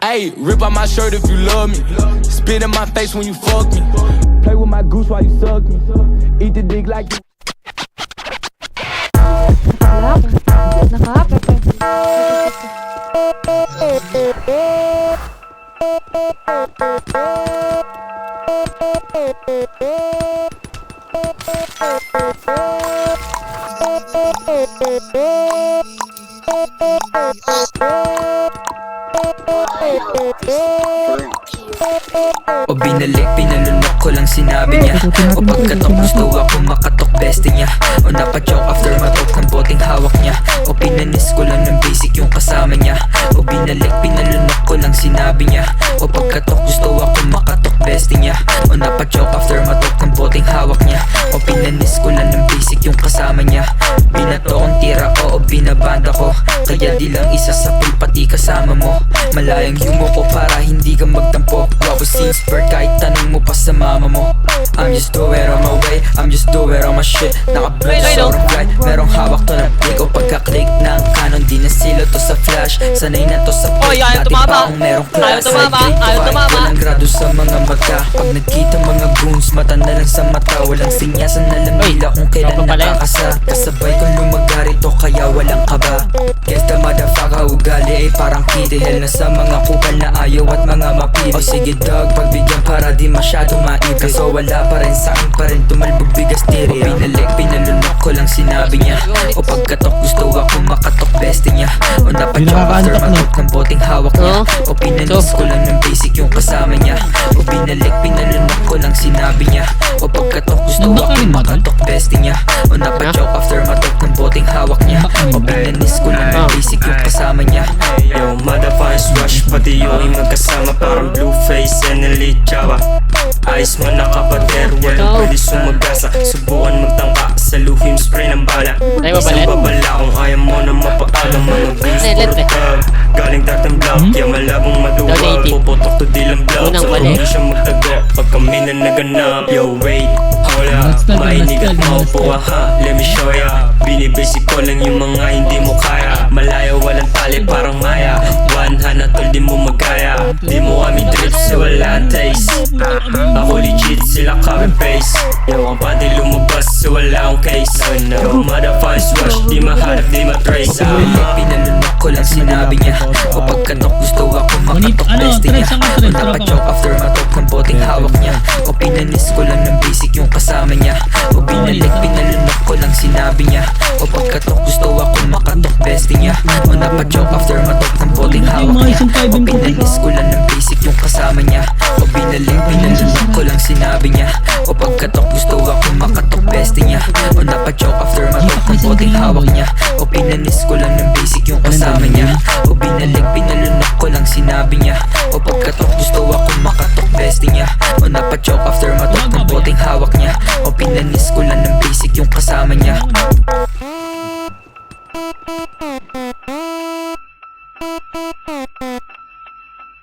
Ayy, rip out my shirt if you love me. Spit in my face when you fuck me. Play with my goose while you suck me. Eat the dick like you. O binalik, pinalunok ko lang sinabi niya. O pagkatok gusto ako makatok bestie niya. O napachoke after matok ng boteng hawak niya. O pinanis ko lang ng basic yung kasama niya. O binalik, pinalunok ko lang sinabi niya. O pagkatok gusto ako makatok bestie niya. O napachoke after matok ng boteng hawak niya. O pinanis ko lang ng basic yung kasama niya. Binato kong tira o binabanda ko. Kaya di lang isa sa pool pati kasama mo. Malayang yumo ko para hindi ka magtampo. Wapo since birth kahit tanong mo pa sa mama mo. I'm just do it on my way, I'm just do it on my shit. Naka-blue sobrang fly, merong hawak to na blick. O pagka-click ng canon, di na silo to sa flash. Sanay na to sa plate, dati pa akong merong class. Ayaw tumama, walang grado sa mga mata. Pag nagkita mga goons, mata na lang sa mata. Walang sinyasan, alam nila kung kailan nakakasa. Kasabay kong lumagarito kaya walang kaba. Guess the motherfucker ugali ay parang kitty. Hell na sa mga kupal na ayaw at mga mapili. O sige dog, pagbigyan para di masyado maibig. Kaso wala pa rin sa'kin pa rin tumalbog bigas tiri. O binalik, pinalunok ko lang sinabi niya. O pagkatok gusto ako makatok bestie niya. O napachoke after matok ng boteng hawak niya. O pinanis ko lang ng basic yung kasama niya. O binalik, pinalunok ko lang sinabi niya. O pagkatok gusto ako makatok bestie niya. O napachoke after matok ng boteng hawak niya. O pinanis ko lang ng basic yung kasama niya. Yo, motherfuckers rush, pati yung magkasama. Parang blue face and elite java. Ayos mo nakapader, walang pwede sumagasa. Subukan magtangka, sa luhim spray ng bala. Isang babala kung ayaw mo na mapaalam. Mga beast, puro tag galing datang block, yeah malabong maduwag. Puputok to dilang block, so kung di siya magtago pag kami na naganap. Yo wait, hold up, mainig at maupo ha, let me show ya. Binibasic ko lang yung mga hindi mo kaya. Malayo walang tali parang maya. One hand at all di mo magkaya. Di mo kami trip so wala taste. Ako legit sila copy paste. Yo ang pati lumabas so wala akong case. Yo motherfuckers rush, di mahanap di matrace. Pinalunok ko lang sinabi niya. O pagkatok gusto ako makatok bestie niya. O napachoke after matok ng boteng hawak niya. O pinanis ko lang ng basic yung kasama niya. O binalik, pinalunok ko lang sinabi niya. O pagkatok gusto ako makatok bestie niya. O napachoke after matok ng boteng hawak niya. O pinanis ko lang ng basic yung kasama niya. O binalik, pinalunok ko lang sinabi niya. O pagkatok gusto ako makatok bestie niya. O napachoke after matok ng boteng hawak niya. O pinanis ko lang ng basic yung kasama niya. O binalik, pinalunok ko lang sinabi niya. O pagkatok gusto ako makatok bestie niya. O napachoke after matok ng boteng hawak niya. O pinanis ko lang ng basic yung kasama niya.